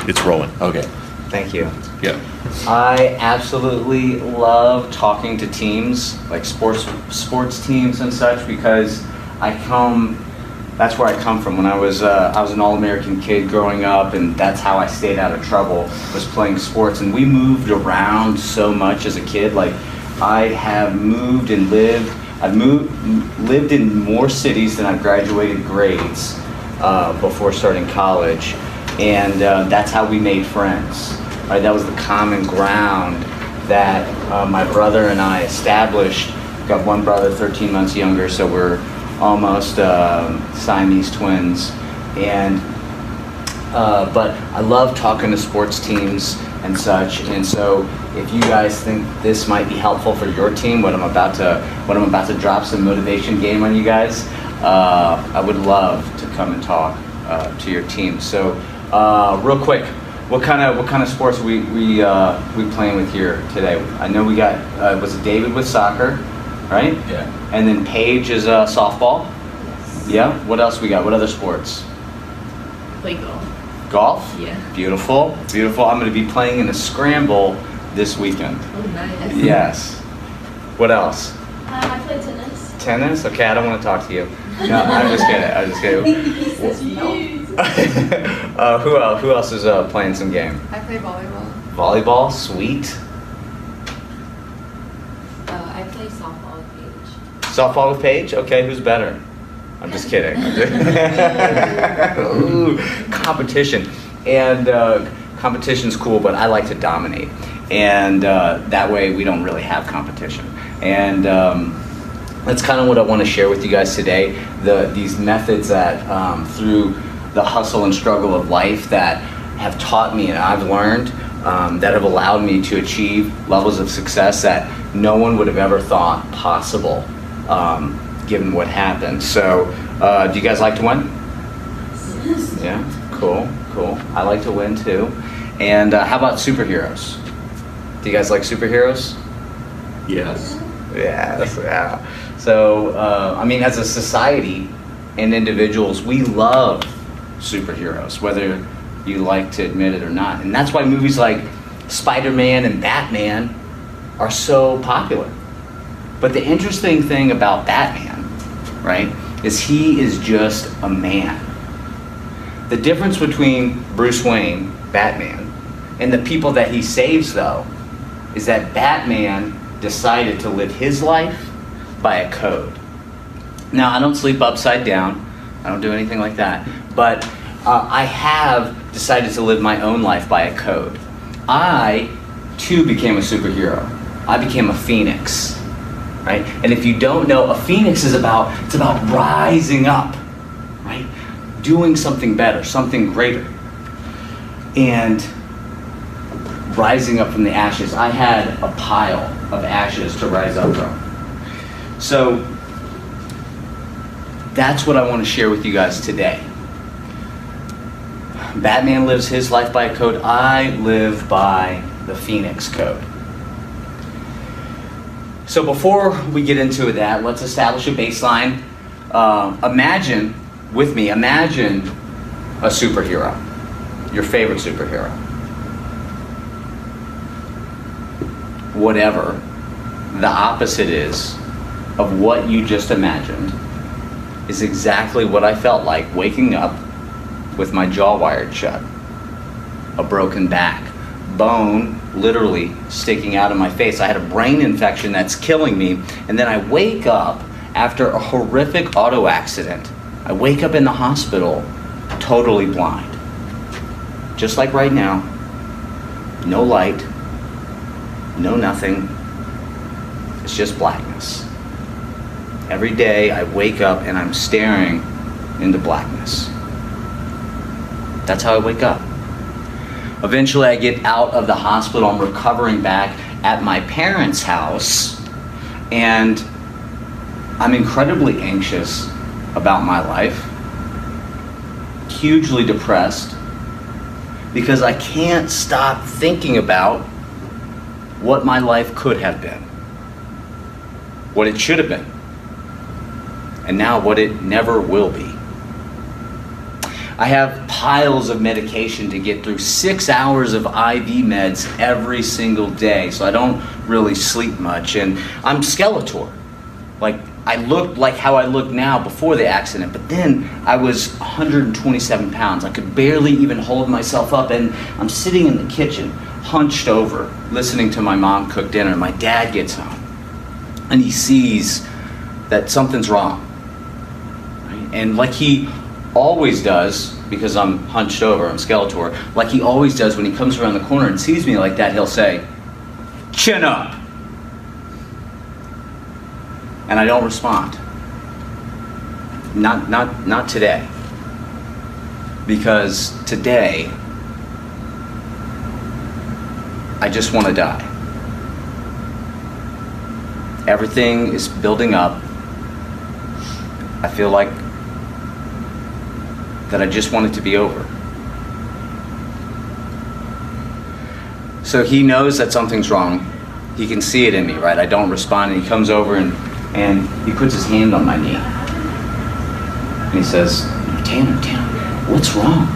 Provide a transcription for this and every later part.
it's rolling. Okay. Thank you. Yeah. I absolutely love talking to teams, like sports teams and such, because that's where I come from. When I was an All-American kid growing up, and that's how I stayed out of trouble, was playing sports. And we moved around so much as a kid. Like, I have moved and lived. I've lived in more cities than I've graduated grades before starting college, and that's how we made friends. Right? That was the common ground that my brother and I established. Got one brother, 13 months younger, so we're almost Siamese twins. And but I love talking to sports teams and such. And so, if you guys think this might be helpful for your team, what I'm about to drop some motivation game on you guys, I would love to come and talk to your team. So, real quick, what kind of sports we playing with here today? I know we got was it David with soccer, right? Yeah. And then Paige is softball. Yes. Yeah. What else we got? What other sports? Play golf. Golf? Yeah. Beautiful, beautiful. I'm going to be playing in a scramble this weekend. Oh, nice. Yes. What else? I play tennis. Tennis? Okay, I don't want to talk to you. No, I'm just kidding. He says no. Who else is playing some game? I play volleyball. Volleyball? Sweet. I play softball with Paige. Softball with Paige? Okay, who's better? I'm just kidding. Ooh, competition. And competition's cool, but I like to dominate. And that way we don't really have competition. And that's kind of what I want to share with you guys today. These methods that through the hustle and struggle of life that have taught me and I've learned that have allowed me to achieve levels of success that no one would have ever thought possible given what happened. So do you guys like to win? Yes. Yeah, cool. I like to win too. And how about superheroes? Do you guys like superheroes? Yes. Yeah. So, I mean, as a society and individuals, we love superheroes, whether you like to admit it or not. And that's why movies like Spider-Man and Batman are so popular. But the interesting thing about Batman, right, is he is just a man. The difference between Bruce Wayne, Batman, and the people that he saves, though, is that Batman decided to live his life by a code. Now, I don't sleep upside down. I don't do anything like that. But I have decided to live my own life by a code. I, too, became a superhero. I became a phoenix, right? And if you don't know, a phoenix is about rising up, right? Doing something better, something greater. And rising up from the ashes. I had a pile of ashes to rise up from. So that's what I want to share with you guys today. Batman lives his life by a code. I live by the Phoenix Code. So before we get into that, let's establish a baseline. Imagine a superhero, your favorite superhero. Whatever the opposite is of what you just imagined is exactly what I felt like waking up with my jaw wired shut, a broken back, bone literally sticking out of my face. I had a brain infection that's killing me, and then I wake up after a horrific auto accident. I wake up in the hospital totally blind. Just like right now, no light, no nothing, it's just blackness. Every day I wake up and I'm staring into blackness. That's how I wake up. Eventually I get out of the hospital, I'm recovering back at my parents' house, and I'm incredibly anxious about my life, hugely depressed, because I can't stop thinking about what my life could have been, what it should have been, and now what it never will be. I have piles of medication to get through, 6 hours of IV meds every single day, so I don't really sleep much, and I'm Skeletor. Like, I looked like how I look now before the accident, but then I was 127 pounds. I could barely even hold myself up, and I'm sitting in the kitchen, hunched over, listening to my mom cook dinner. My dad gets home, and he sees that something's wrong. Right? And like he always does, because I'm hunched over, I'm Skeletor, like he always does when he comes around the corner and sees me like that, he'll say, "Chin up." And I don't respond. Not today. Because today, I just want to die. Everything is building up. I feel like that I just want it to be over. So he knows that something's wrong. He can see it in me, right? I don't respond, and he comes over and he puts his hand on my knee. And he says, Tanner, what's wrong?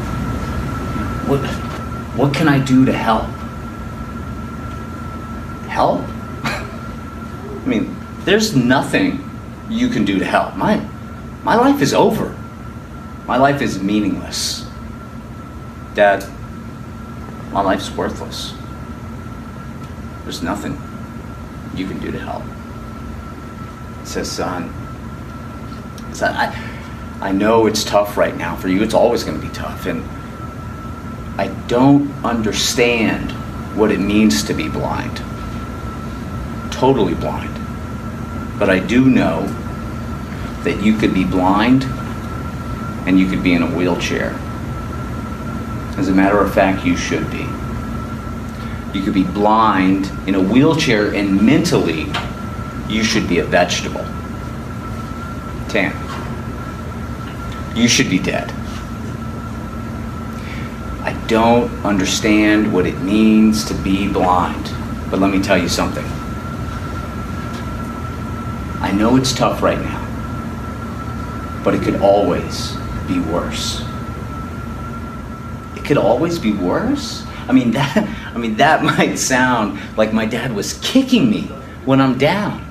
What can I do to help? Help? I mean, there's nothing you can do to help. My life is over. My life is meaningless. Dad, my life's worthless. There's nothing you can do to help. He says, son, I know it's tough right now. For you, it's always going to be tough. And I don't understand what it means to be blind. Totally blind. But I do know that you could be blind and you could be in a wheelchair. As a matter of fact, you should be. You could be blind in a wheelchair, and mentally, you should be a vegetable. Tan, you should be dead. I don't understand what it means to be blind, but let me tell you something. I know it's tough right now, but it could always be worse. It could always be worse? I mean, that might sound like my dad was kicking me when I'm down.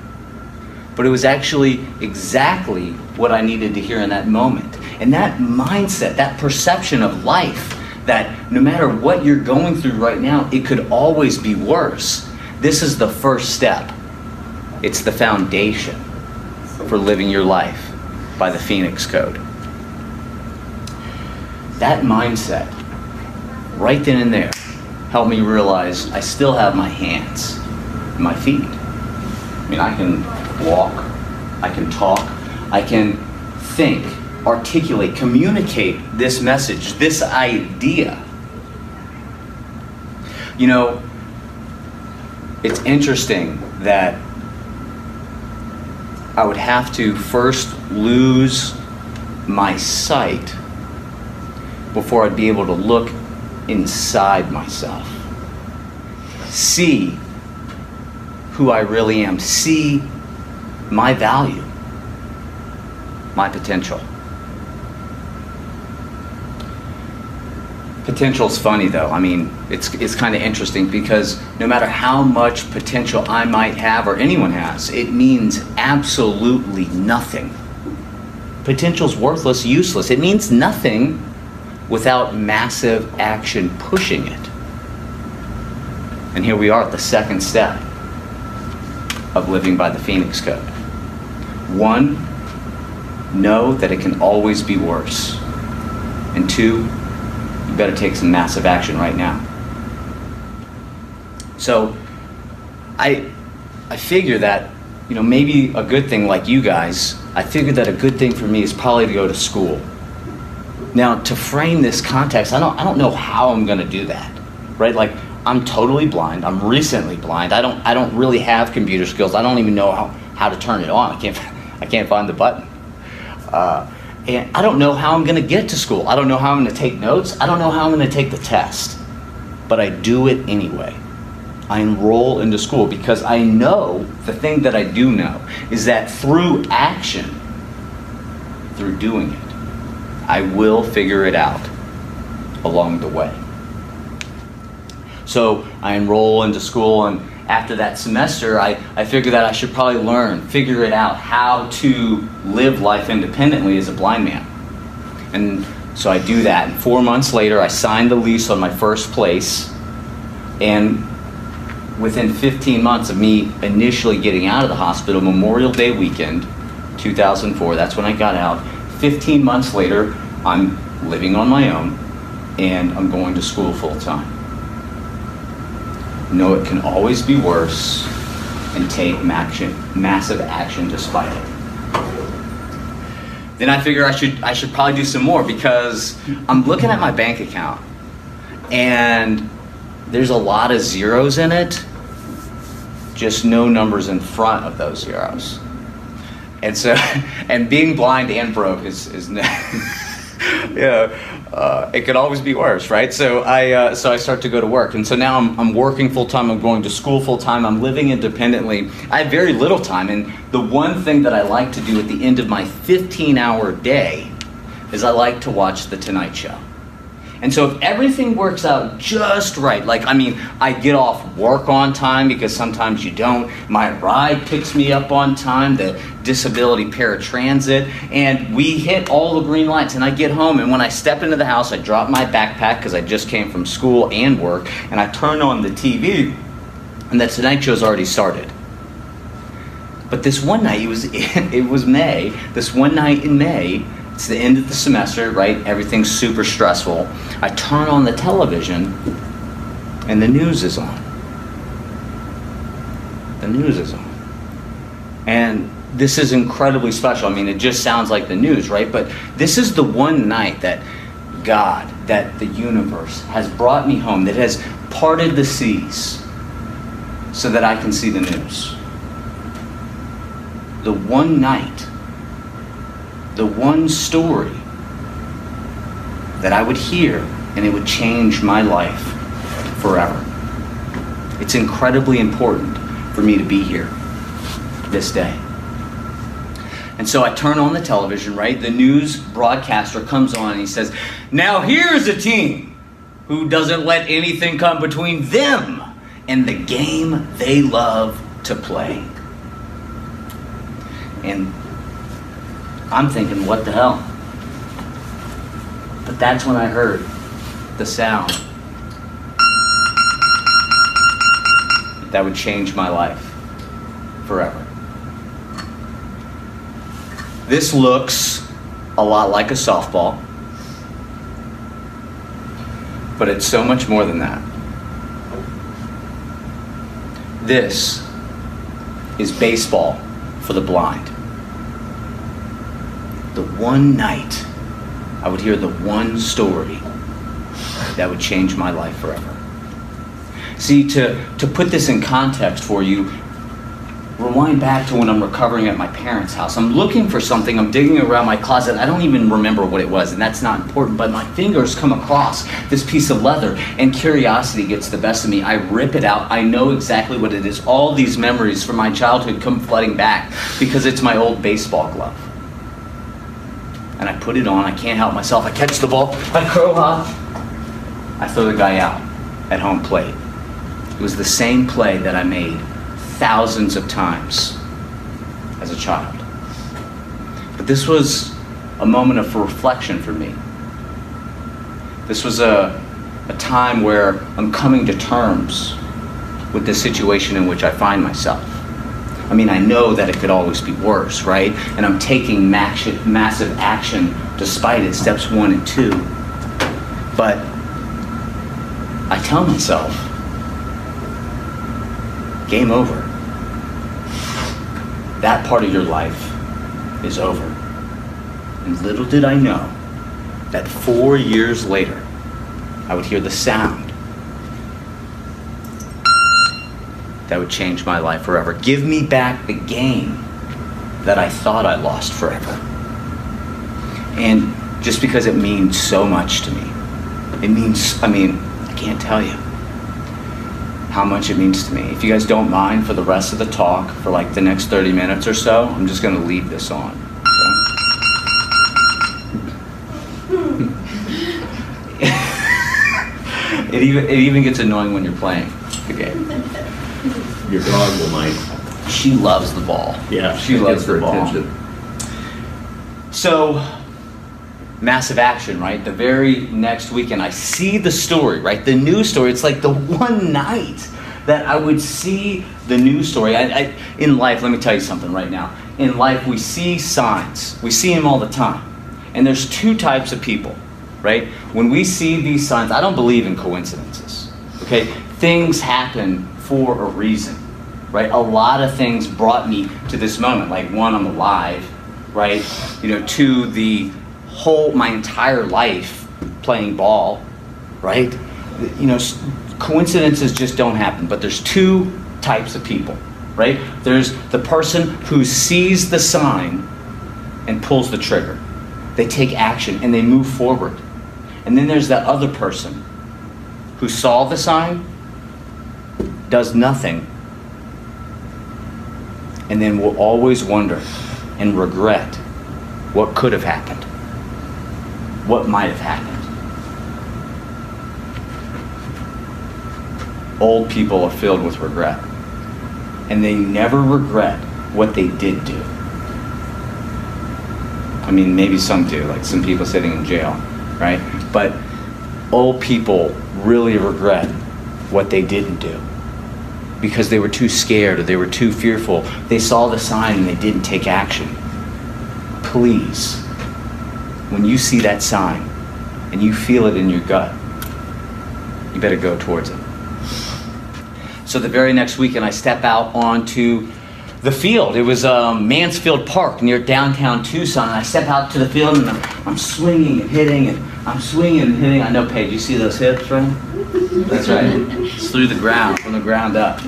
But it was actually exactly what I needed to hear in that moment. And that mindset, that perception of life, that no matter what you're going through right now, it could always be worse. This is the first step. It's the foundation for living your life by the Phoenix Code. That mindset, right then and there, helped me realize I still have my hands and my feet. I mean, I can walk, I can talk, I can think, articulate, communicate this message, this idea. You know, it's interesting that I would have to first lose my sight before I'd be able to look inside myself. See who I really am. See my value, my potential. Potential's funny though. I mean, it's kind of interesting because no matter how much potential I might have or anyone has, it means absolutely nothing. Potential's worthless, useless. It means nothing without massive action pushing it. And here we are at the second step of living by the Phoenix Code. 1, know that it can always be worse. And 2, you better take some massive action right now. So I figure that, you know, maybe a good thing like you guys, I figured that a good thing for me is probably to go to school. Now, to frame this context, I don't know how I'm going to do that, right? Like, I'm totally blind. I'm recently blind. I don't really have computer skills. I don't even know how to turn it on. I can't find the button. And I don't know how I'm going to get to school. I don't know how I'm going to take notes. I don't know how I'm going to take the test. But I do it anyway. I enroll into school because I know, the thing that I do know is that through action, through doing it, I will figure it out along the way. So I enroll into school, and after that semester, I figured that I should probably figure it out, how to live life independently as a blind man. And so I do that, and 4 months later, I signed the lease on my first place, and within 15 months of me initially getting out of the hospital, Memorial Day weekend, 2004, that's when I got out. 15 months later, I'm living on my own, and I'm going to school full time. No, it can always be worse, and take massive action despite it. Then I figure I should probably do some more, because I'm looking at my bank account, and there's a lot of zeros in it, just no numbers in front of those zeros. And so, and being blind and broke is it could always be worse, right? So I start to go to work, and so now I'm working full time. I'm going to school full time. I'm living independently. I have very little time, and the one thing that I like to do at the end of my 15-hour day is I like to watch The Tonight Show. And so if everything works out just right, I get off work on time, because sometimes you don't. My ride picks me up on time, the disability paratransit, and we hit all the green lights, and I get home, and when I step into the house, I drop my backpack, because I just came from school and work, and I turn on the TV, and The Tonight Show's already started. But this one night, it was May, this one night in May, it's the end of the semester, right? Everything's super stressful. I turn on the television, and the news is on. The news is on. And this is incredibly special. It just sounds like the news, right? But this is the one night that God, that the universe has brought me home, that has parted the seas so that I can see the news. The one night, the one story that I would hear, and it would change my life forever. It's incredibly important for me to be here this day. And so I turn on the television, right? The news broadcaster comes on, and he says, "Now here's a team who doesn't let anything come between them and the game they love to play." And I'm thinking, what the hell? But that's when I heard the sound that would change my life forever. This looks a lot like a softball, but it's so much more than that. This is baseball for the blind. The one night I would hear the one story that would change my life forever. See, to put this in context for you, rewind back to when I'm recovering at my parents' house. I'm looking for something, I'm digging around my closet, I don't even remember what it was, and that's not important, but my fingers come across this piece of leather, and curiosity gets the best of me. I rip it out, I know exactly what it is. All these memories from my childhood come flooding back, because it's my old baseball glove. And I put it on, I can't help myself, I catch the ball, I curl up, I throw the guy out at home plate. It was the same play that I made thousands of times as a child. But this was a moment of reflection for me. This was a time where I'm coming to terms with the situation in which I find myself. I know that it could always be worse, right? And I'm taking massive action despite it, steps 1 and 2. But I tell myself, game over. That part of your life is over. And little did I know that 4 years later, I would hear the sound that would change my life forever. Give me back the game that I thought I lost forever. And just because it means so much to me, it means, I can't tell you how much it means to me. If you guys don't mind, for the rest of the talk, for like the next 30 minutes or so, I'm just gonna leave this on. It even gets annoying when you're playing the game. Your dog will mind. She loves the ball. Yeah, she it loves gets her the ball. attention. So, massive action, right? The very next weekend, I see the story, right? The news story. It's like the one night that I would see the news story. In life, let me tell you something right now. In life, we see signs. We see them all the time. And there's two types of people, right? When we see these signs, I don't believe in coincidences, okay? Things happen for a reason, right? A lot of things brought me to this moment. Like, one, I'm alive, right? Two, my entire life playing ball, right? Coincidences just don't happen. But there's two types of people, right? There's the person who sees the sign and pulls the trigger. They take action and they move forward. And then there's that other person who saw the sign, does nothing, and then will always wonder and regret what could have happened, what might have happened. Old people are filled with regret, and they never regret what they did do. I mean, maybe some do, like some people sitting in jail, right? But old people really regret what they didn't do because they were too scared or they were too fearful. They saw the sign and they didn't take action. Please, when you see that sign and you feel it in your gut, you better go towards it. So the very next weekend, I step out onto the field. It was Mansfield Park near downtown Tucson. And I step out to the field and I'm swinging and hitting and I'm swinging and hitting. I know, Paige, you see those hips, right? That's right. It's through the ground, from the ground up.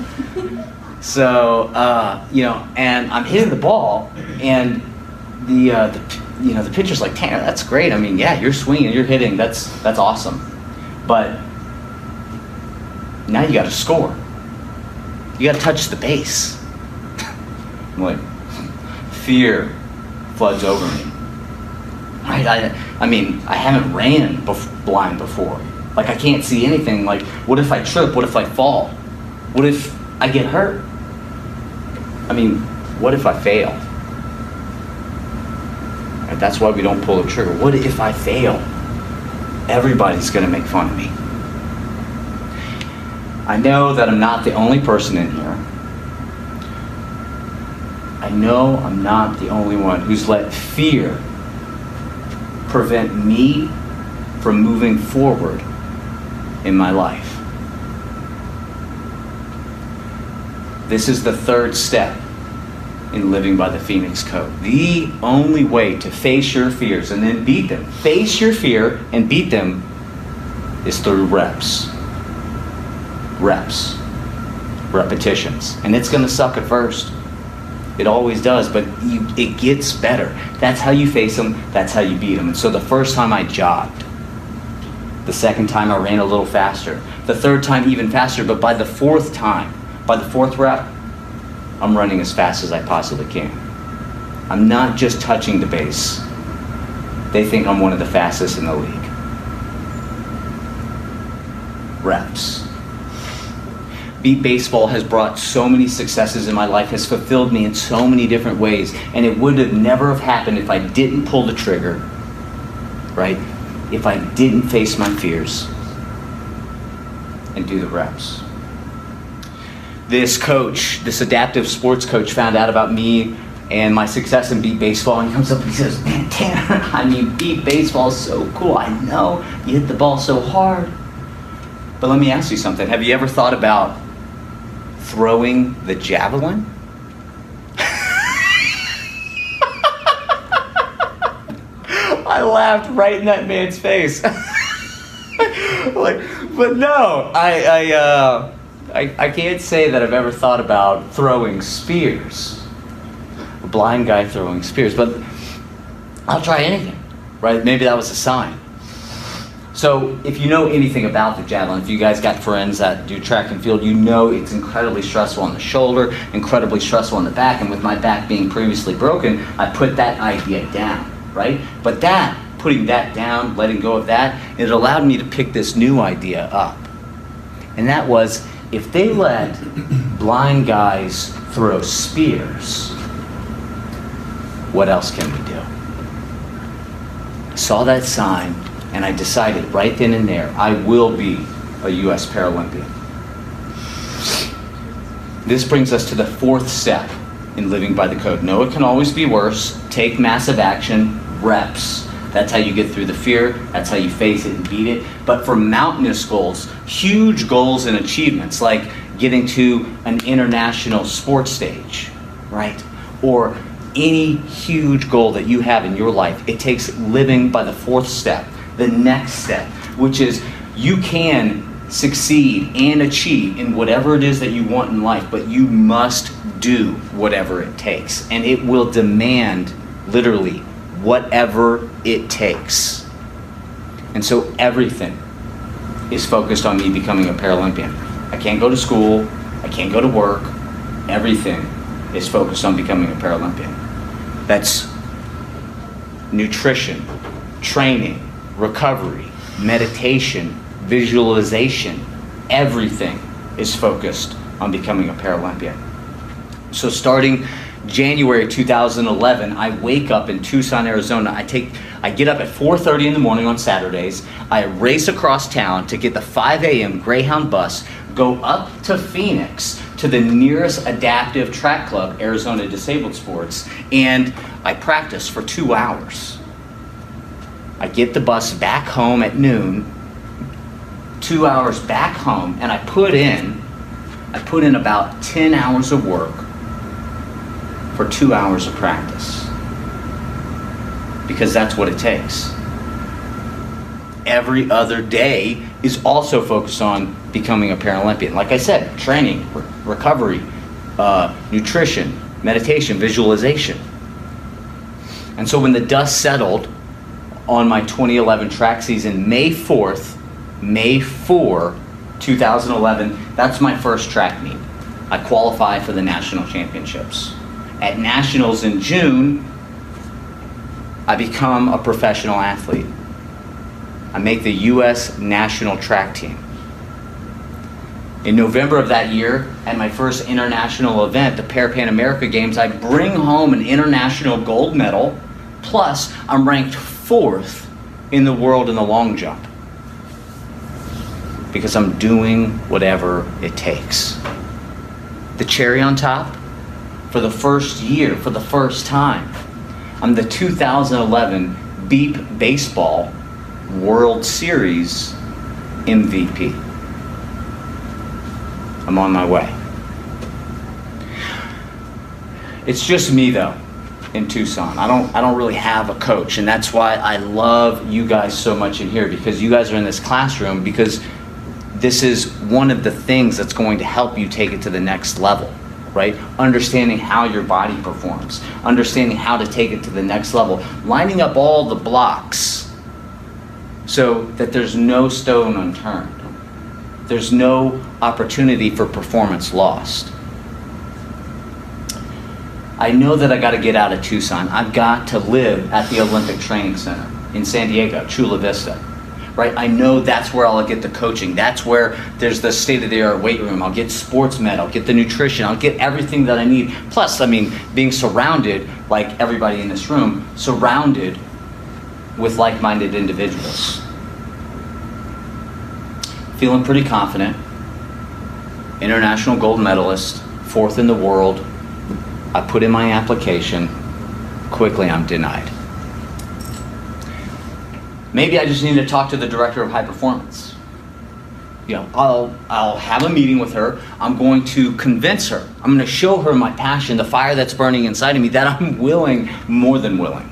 So, and I'm hitting the ball and the pitcher's like, Tanner, that's great. I mean, yeah, you're swinging, you're hitting. That's awesome. But now you got to score. You got to touch the base. I'm like, fear floods over me. Right? I mean, I haven't ran blind before. Like, I can't see anything. Like, what if I trip? What if I fall? What if I get hurt? I mean, what if I fail? Right? That's why we don't pull the trigger. What if I fail? Everybody's going to make fun of me. I know that I'm not the only person in here. I know I'm not the only one who's let fear prevent me from moving forward in my life. This is the third step in living by the Phoenix Code. The only way to face your fears and then beat them, face your fear and beat them, is through reps. Reps. Repetitions. And it's going to suck at first. It always does, but it gets better. That's how you face them. That's how you beat them. And so the first time I jogged. The second time I ran a little faster. The third time even faster. But by the fourth rep, I'm running as fast as I possibly can. I'm not just touching the base. They think I'm one of the fastest in the league. Reps. Beat Baseball has brought so many successes in my life, has fulfilled me in so many different ways, and it would have never have happened if I didn't pull the trigger, right? If I didn't face my fears and do the reps. This coach, this adaptive sports coach, found out about me and my success in Beat Baseball, and he comes up and he says, man, Tanner, I mean, Beat Baseball is so cool. I know you hit the ball so hard. But let me ask you something. Have you ever thought about throwing the javelin? I laughed right in that man's face. But no, I can't say that I've ever thought about throwing spears. A blind guy throwing spears, but I'll try anything, right? Maybe that was a sign. So if you know anything about the javelin, if you guys got friends that do track and field, you know it's incredibly stressful on the shoulder, incredibly stressful on the back, and with my back being previously broken, I put that idea down, right? But putting that down, letting go of that, it allowed me to pick this new idea up, And that was, if they let blind guys throw spears, what else can we do? I saw that sign, and I decided right then and there, I will be a U.S. Paralympian. This brings us to the fourth step in living by the code. No, it can always be worse. Take massive action, reps. That's how you get through the fear. That's how you face it and beat it. But for mountainous goals, huge goals and achievements, like getting to an international sports stage, right? Or any huge goal that you have in your life, it takes living by the fourth step, the next step, which is you can succeed and achieve in whatever it is that you want in life, but you must do whatever it takes. And it will demand, literally, whatever it takes. And so everything is focused on me becoming a Paralympian. I can't go to school, I can't go to work. Everything is focused on becoming a Paralympian. That's nutrition, training, recovery, meditation, visualization. Everything is focused on becoming a Paralympian. So starting January 2011, I wake up in Tucson, Arizona. I get up at 4:30 in the morning on Saturdays. I race across town to get the 5 a.m. Greyhound bus, go up to Phoenix to the nearest adaptive track club, Arizona Disabled Sports, and I practice for 2 hours. I get the bus back home at noon, 2 hours back home, and I put in about 10 hours of work for 2 hours of practice. Because that's what it takes. Every other day is also focused on becoming a Paralympian. Like I said, training, recovery, nutrition, meditation, visualization. And so when the dust settled on my 2011 track season, May 4, 2011, that's my first track meet. I qualify for the national championships. At nationals in June, I become a professional athlete. I make the U.S. national track team. In November of that year, at my first international event, the Pan America Games, I bring home an international gold medal, plus I'm ranked 4th in the world in the long jump. Because I'm doing whatever it takes. The cherry on top, for the first year, for the first time, I'm the 2011 Beep Baseball World Series MVP. I'm on my way. It's just me though in Tucson. I don't really have a coach, and that's why I love you guys so much in here, because you guys are in this classroom, because this is one of the things that's going to help you take it to the next level, right? Understanding how your body performs, understanding how to take it to the next level, lining up all the blocks so that there's no stone unturned. There's no opportunity for performance lost. I know that I got to get out of Tucson. I've got to live at the Olympic Training Center in San Diego, Chula Vista. Right? I know that's where I'll get the coaching. That's where there's the state-of-the-art weight room. I'll get sports med, I'll get the nutrition, I'll get everything that I need. Plus, I mean, being surrounded, like everybody in this room, surrounded with like-minded individuals. Feeling pretty confident. International gold medalist, 4th in the world. I put in my application. Quickly, I'm denied. Maybe I just need to talk to the director of high performance. You know, I'll have a meeting with her. I'm going to convince her. I'm going to show her my passion, the fire that's burning inside of me, that I'm willing, more than willing,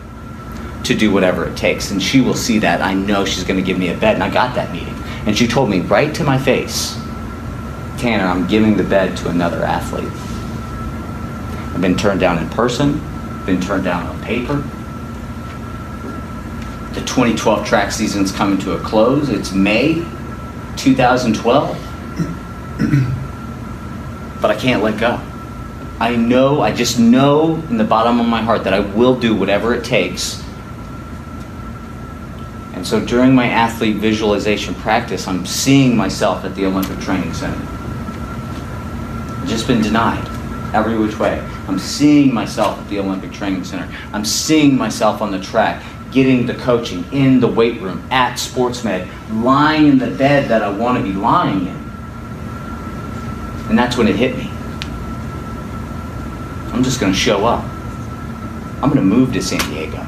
to do whatever it takes. And she will see that. I know she's going to give me a bed, and I got that meeting. And she told me right to my face, Tanner, I'm giving the bed to another athlete. I've been turned down in person, been turned down on paper. The 2012 track season's coming to a close. It's May 2012. But I can't let go. I just know in the bottom of my heart that I will do whatever it takes. And And so during my athlete visualization practice, I'm seeing myself at the Olympic Training Center. I've just been denied every which way. I'm seeing myself at the Olympic Training Center. I'm seeing myself on the track, getting the coaching in the weight room, at SportsMed, lying in the bed that I want to be lying in. And that's when it hit me. I'm just going to show up. I'm going to move to San Diego.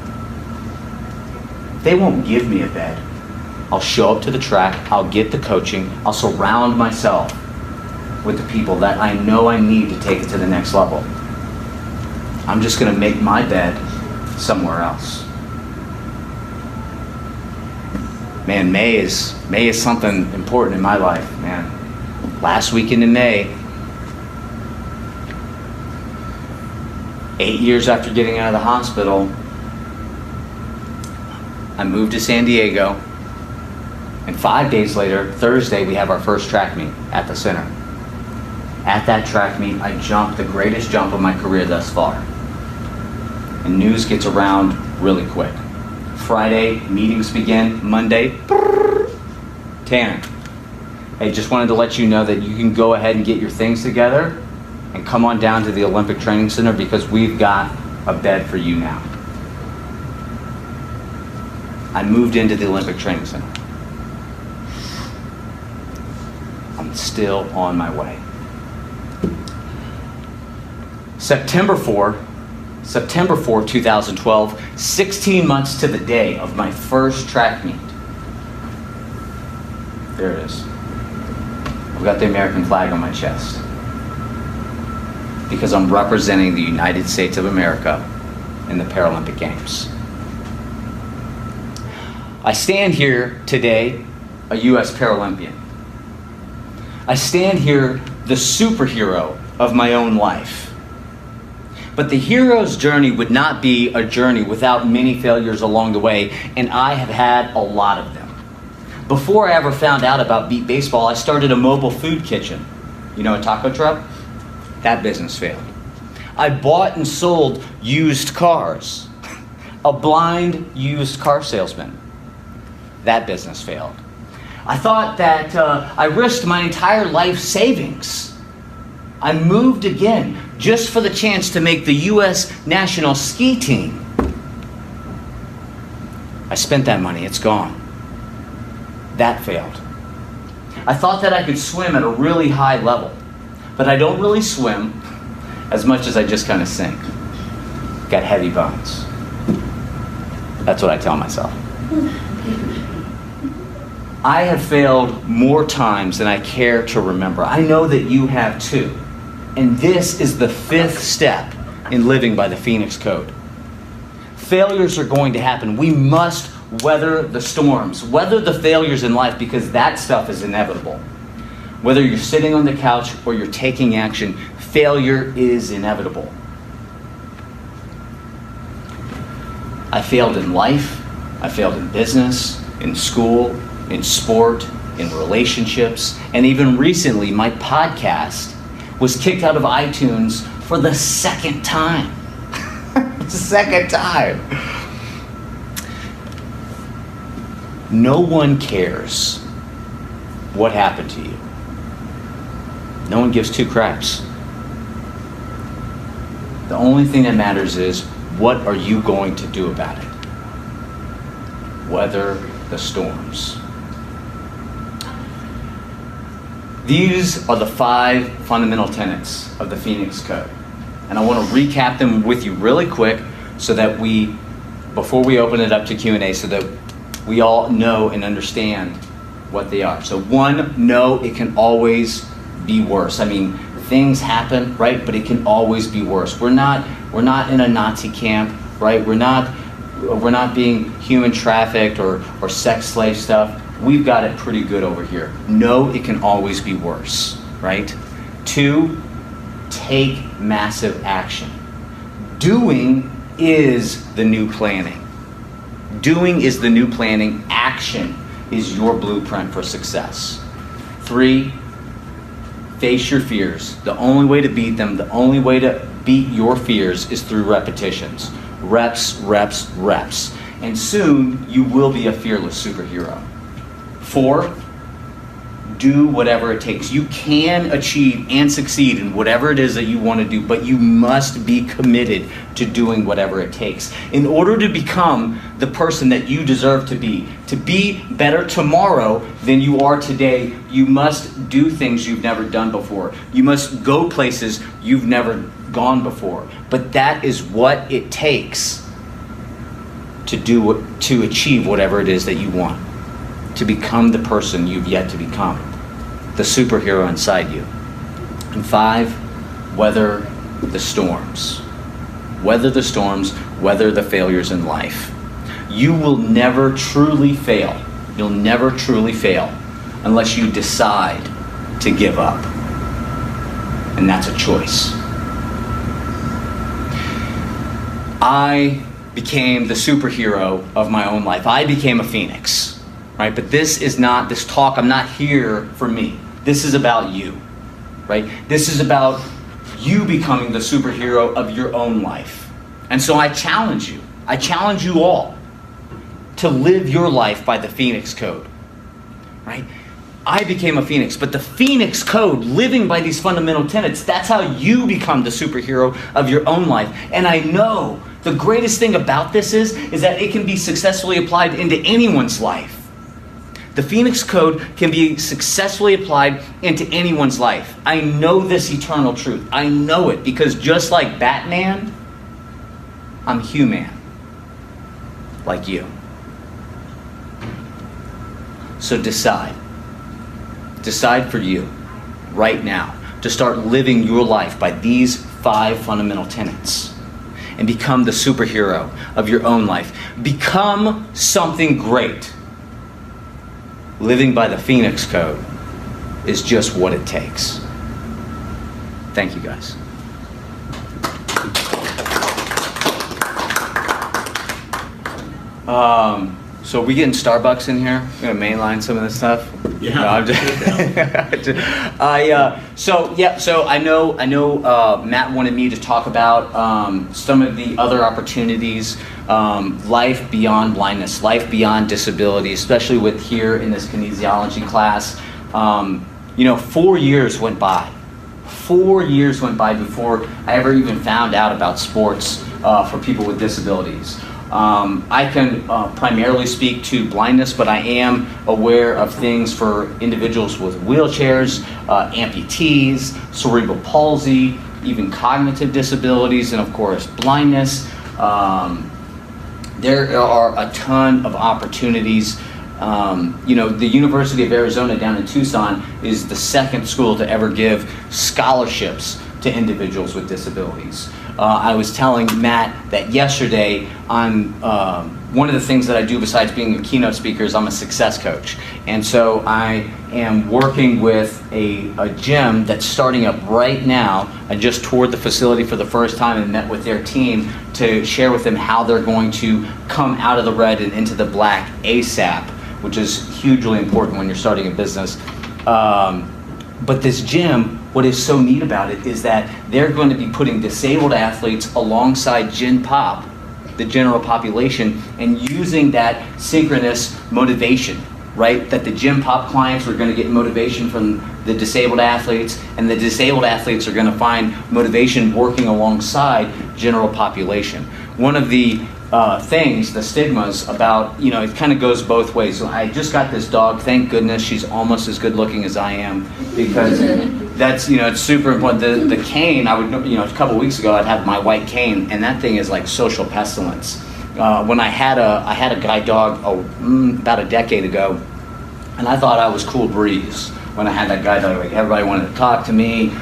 They won't give me a bed. I'll show up to the track, I'll get the coaching, I'll surround myself with the people that I know I need to take it to the next level. I'm just going to make my bed somewhere else. Man, May is something important in my life, man. Last weekend in May, 8 years after getting out of the hospital, I moved to San Diego, and 5 days later, Thursday, we have our first track meet at the center. At that track meet, I jumped the greatest jump of my career thus far. And news gets around really quick. Friday, meetings begin. Monday, Tanner, hey, just wanted to let you know that you can go ahead and get your things together and come on down to the Olympic Training Center because we've got a bed for you now. I moved into the Olympic Training Center. I'm still on my way. September 4, 2012, 16 months to the day of my first track meet. There it is. I've got the American flag on my chest because I'm representing the United States of America in the Paralympic Games. I stand here today, a U.S. Paralympian. I stand here the superhero of my own life. But the hero's journey would not be a journey without many failures along the way, and I have had a lot of them. Before I ever found out about Beat Baseball, I started a mobile food kitchen. You know, a taco truck? That business failed. I bought and sold used cars. A blind used car salesman. That business failed. I thought that I risked my entire life savings. I moved again just for the chance to make the U.S. national ski team. I spent that money, it's gone. That failed. I thought that I could swim at a really high level, but I don't really swim as much as I just kind of sink. Got heavy bones. That's what I tell myself. I have failed more times than I care to remember. I know that you have too. And this is the 5th step in living by the Phoenix Code. Failures are going to happen. We must weather the storms, weather the failures in life, because that stuff is inevitable. Whether you're sitting on the couch or you're taking action, failure is inevitable. I failed in life, I failed in business, in school, in sport, in relationships, and even recently my podcast was kicked out of iTunes for the 2nd time. Second time. No one cares what happened to you. No one gives 2 craps. The only thing that matters is, what are you going to do about it? Weather the storms. These are the 5 fundamental tenets of the Phoenix Code. And I want to recap them with you really quick so that before we open it up to Q&A, so that we all know and understand what they are. So 1, no, it can always be worse. I mean, things happen, right? But it can always be worse. We're not in a Nazi camp, right? We're not being human trafficked or sex slave stuff. We've got it pretty good over here. No, it can always be worse, right? 2, take massive action. Doing is the new planning. Doing is the new planning. Action is your blueprint for success. 3, face your fears. The only way to beat them, the only way to beat your fears is through repetitions. Reps, reps, reps. and soon you will be a fearless superhero. 4, do whatever it takes. You can achieve and succeed in whatever it is that you want to do, but you must be committed to doing whatever it takes. In order to become the person that you deserve to be better tomorrow than you are today, you must do things you've never done before. You must go places you've never gone before. But that is what it takes to achieve whatever it is that you want. To become the person you've yet to become, the superhero inside you. And 5, weather the storms. Weather the storms, weather the failures in life. You will never truly fail. You'll never truly fail unless you decide to give up. And that's a choice. I became the superhero of my own life. I became a phoenix. Right? But this talk, I'm not here for me. This is about you, right? This is about you becoming the superhero of your own life. And so I challenge you all to live your life by the Phoenix Code, right? I became a Phoenix, but the Phoenix Code, living by these fundamental tenets, that's how you become the superhero of your own life. And I know the greatest thing about this is that it can be successfully applied into anyone's life. The Phoenix Code can be successfully applied into anyone's life. I know this eternal truth. I know it because just like Batman, I'm human, like you. So decide for you right now to start living your life by these 5 fundamental tenets and become the superhero of your own life. Become something great. Living by the Phoenix Code is just what it takes. Thank you, guys. So we getting Starbucks in here? We're gonna mainline some of this stuff. Yeah. No, I'm just, So I know. Matt wanted me to talk about some of the other opportunities, life beyond blindness, life beyond disability, especially with here in this kinesiology class. 4 years went by. 4 years went by before I ever even found out about sports for people with disabilities. I can primarily speak to blindness, but I am aware of things for individuals with wheelchairs, amputees, cerebral palsy, even cognitive disabilities, and of course blindness. There are a ton of opportunities. The University of Arizona down in Tucson is the second school to ever give scholarships to individuals with disabilities. I was telling Matt that yesterday one of the things that I do besides being a keynote speaker is I'm a success coach. And so I am working with a gym that's starting up right now. I just toured the facility for the first time and met with their team to share with them how they're going to come out of the red and into the black ASAP, which is hugely important when you're starting a business. But this gym, what is so neat about it is that they're going to be putting disabled athletes alongside Gen Pop, the general population, and using that synchronous motivation, right? That the Gen Pop clients are going to get motivation from the disabled athletes, and the disabled athletes are going to find motivation working alongside general population. One of the things, the stigmas about, it kind of goes both ways. So I just got this dog, thank goodness she's almost as good looking as I am, because that's, it's super important. The cane, I would, a couple weeks ago I'd have my white cane, and that thing is like social pestilence. When I had a guide dog about a decade ago, and I thought I was cool breeze when I had that guide dog. Like everybody wanted to talk to me.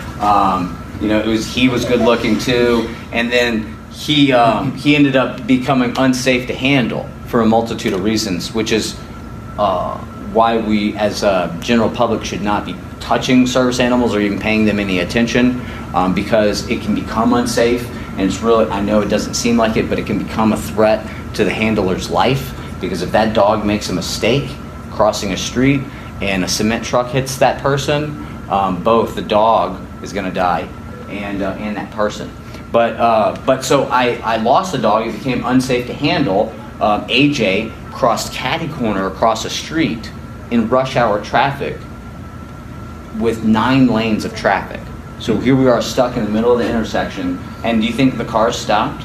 He was good looking too, and then he ended up becoming unsafe to handle for a multitude of reasons, which is why we as a general public should not be touching service animals or even paying them any attention, because it can become unsafe, and it's really, I know it doesn't seem like it, but it can become a threat to the handler's life, because if that dog makes a mistake crossing a street and a cement truck hits that person, both the dog is going to die and that person. But so I lost the dog. It became unsafe to handle AJ crossed catty corner across a street in rush hour traffic with 9 lanes of traffic. So here we are stuck in the middle of the intersection, and do you think the cars stopped?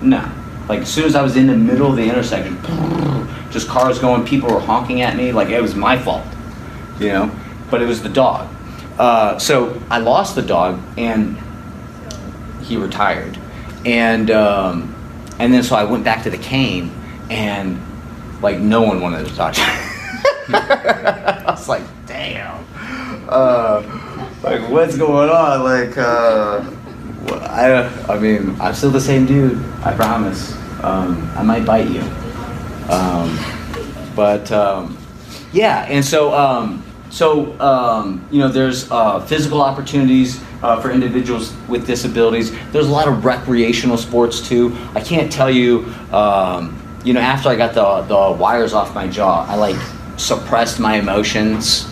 No. Like as soon as I was in the middle of the intersection, just cars going, people were honking at me, like it was my fault, you know? But it was the dog. So I lost the dog, and he retired. And then so I went back to the cane, and like no one wanted to touch it. I was like, damn. Like what's going on? Like I mean, I'm still the same dude, I promise. I might bite you. Yeah, and so you know, there's physical opportunities for individuals with disabilities. There's a lot of recreational sports too. I can't tell you, you know, after I got the wires off my jaw, I like suppressed my emotions,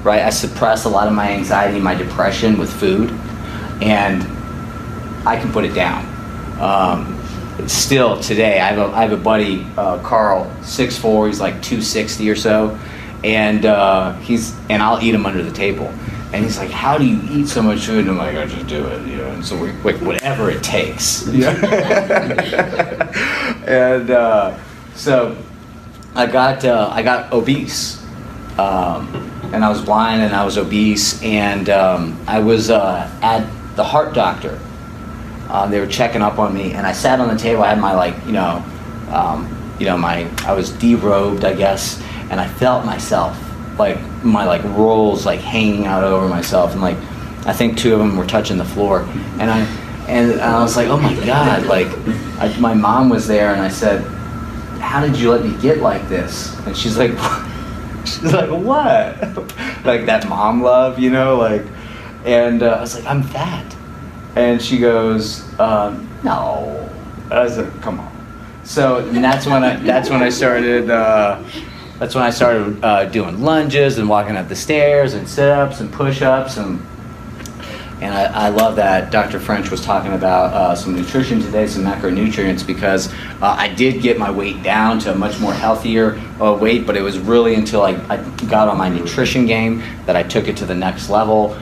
right? I suppressed a lot of my anxiety, my depression with food, and I can put it down. Still today, I have a buddy, Carl, 6'4", he's like 260 or so, and I'll eat him under the table. And he's like, how do you eat so much food? And I'm like, I just do it, you know. And so we're like, whatever it takes. Yeah. And so I got obese, and I was blind and I was obese, and I was at the heart doctor. They were checking up on me, and I sat on the table. I had my I was derobed, I guess, and I felt myself, like my rolls like hanging out over myself, and like I think 2 of them were touching the floor, and I was like, oh my God, like my mom was there, and I said, how did you let me get like this? And she's like what? Like that mom love, you know, like, and I was like, I'm fat. And she goes, no. I was like, come on. So that's when I started doing lunges and walking up the stairs and sit-ups and push-ups, and I love that Dr. French was talking about some nutrition today, some macronutrients, because I did get my weight down to a much more healthier weight, but it was really until I got on my nutrition game that I took it to the next level.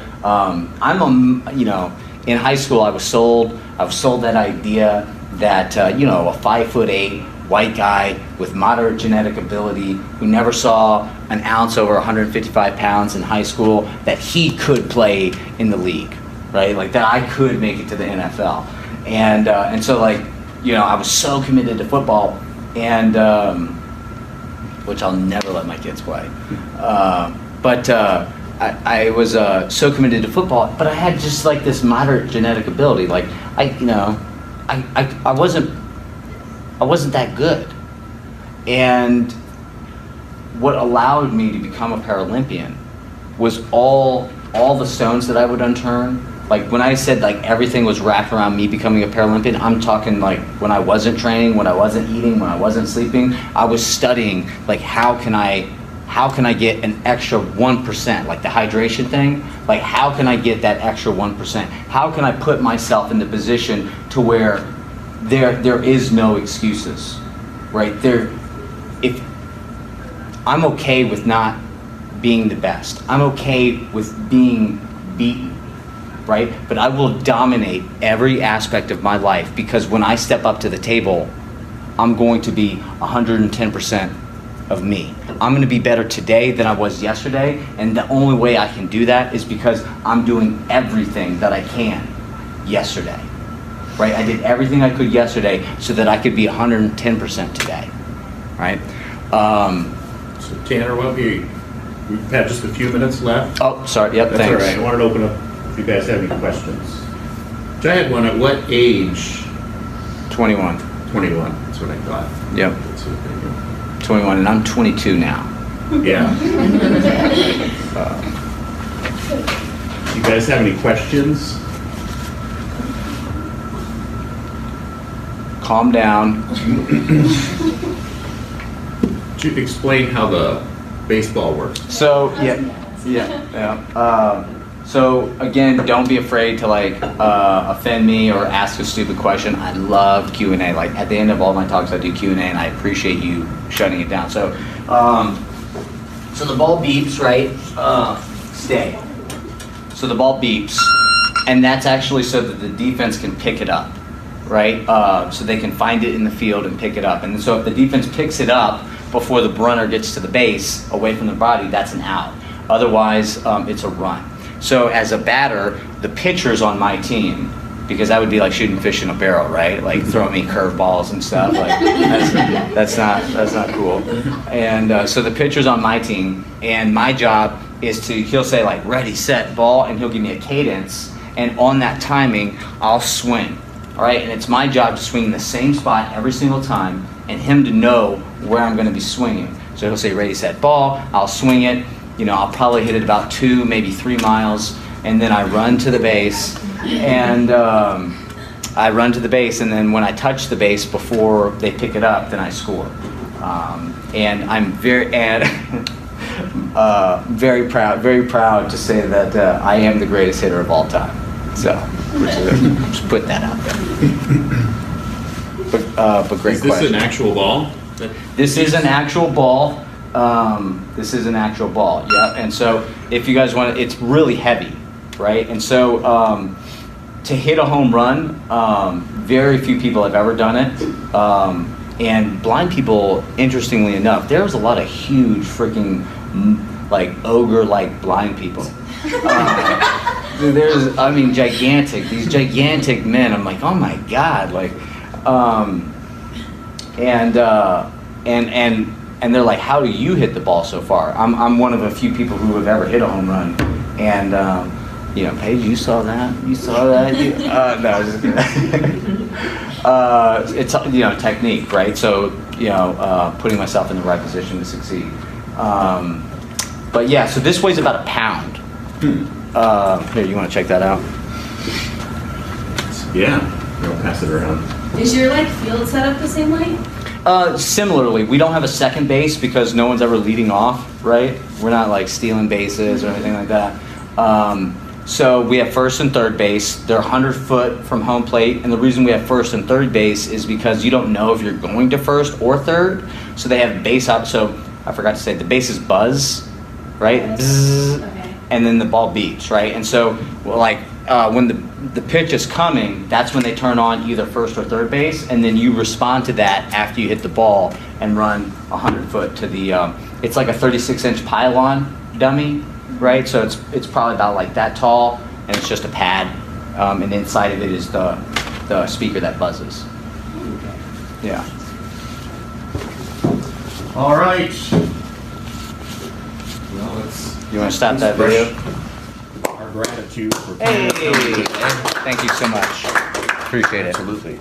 In high school, I was sold that idea that a 5'8" white guy with moderate genetic ability who never saw an ounce over 155 pounds in high school, that he could play in the league, right? Like that I could make it to the NFL, and so like, you know, I was so committed to football, and which I'll never let my kids play, but. I was so committed to football, but I had just like this moderate genetic ability. Like I wasn't that good, and what allowed me to become a Paralympian was all the stones that I would unturn. Like when I said like everything was wrapped around me becoming a Paralympian, I'm talking like when I wasn't training, when I wasn't eating, when I wasn't sleeping, I was studying like how can I get an extra 1%, like the hydration thing? Like how can I get that extra 1%? How can I put myself in the position to where there is no excuses, right? If I'm okay with not being the best, I'm okay with being beaten, right? But I will dominate every aspect of my life, because when I step up to the table, I'm going to be 110% of me. I'm going to be better today than I was yesterday, and the only way I can do that is because I'm doing everything that I can yesterday, right? I did everything I could yesterday so that I could be 110% today, right? So Tanner, we've had just a few minutes left. Oh, sorry. Yep, That's thanks. all right. I wanted to open up if you guys have any questions. So I had one. At what age? 21. 21. That's what I thought. Yep. That's what I knew. 21, and I'm 22 now. Yeah. You guys have any questions? Calm down. Could you explain how the baseball works? So, yeah. So again, don't be afraid to like offend me or ask a stupid question. I love Q&A. Like at the end of all my talks, I do Q&A, and I appreciate you shutting it down. So, so the ball beeps, right? Stay. So the ball beeps, and that's actually so that the defense can pick it up, right? So they can find it in the field and pick it up. And so if the defense picks it up before the runner gets to the base, away from the body, that's an out. Otherwise, it's a run. So as a batter, the pitcher's on my team, because that would be like shooting fish in a barrel, right? Like throwing me curveballs and stuff. Like that's not cool. And so the pitcher's on my team, and my job is he'll say like ready, set, ball, and he'll give me a cadence, and on that timing, I'll swing. All right, and it's my job to swing in the same spot every single time, and him to know where I'm going to be swinging. So he'll say ready, set, ball. I'll swing it. You know, I'll probably hit it about 2, maybe 3 miles, and then I run to the base, and then when I touch the base before they pick it up, then I score. And I'm very proud to say that I am the greatest hitter of all time. So just put that out there. But great Is this question. an actual ball? This is an actual ball. This is an actual ball, yeah. And so if you guys want, it's really heavy, right? And so to hit a home run, very few people have ever done it. And blind people, interestingly enough, there's a lot of huge freaking like ogre-like blind people. There's, I mean, these gigantic men. I'm like, oh my God, like, and they're like, how do you hit the ball so far? I'm one of a few people who have ever hit a home run, and you know, Paige, you saw that? You saw that? No, I was just kidding. It's, you know, technique, right? So, you know, putting myself in the right position to succeed. But yeah, so this weighs about 1 pound. Here, you want to check that out? Yeah. We'll pass it around. Is your like field set up the same way? Similarly, we don't have a second base because no one's ever leading off, right? We're not like stealing bases or anything like that. So we have first and third base. They're 100 foot from home plate, and the reason we have first and third base is because you don't know if you're going to first or third. So they have base out. So I forgot to say the bases buzz, right? Bzzz, Okay. and then the ball beeps, right? And so like when the pitch is coming, that's when they turn on either first or third base, and then you respond to that after you hit the ball and run 100 foot to the. It's like a 36-inch pylon dummy, right? So it's probably about like that tall, and it's just a pad, and inside of it is the speaker that buzzes. Yeah. All right. Well, let's. You want to stop that express video? Our gratitude for Hey, coming today. thank you so much. Appreciate it. Absolutely.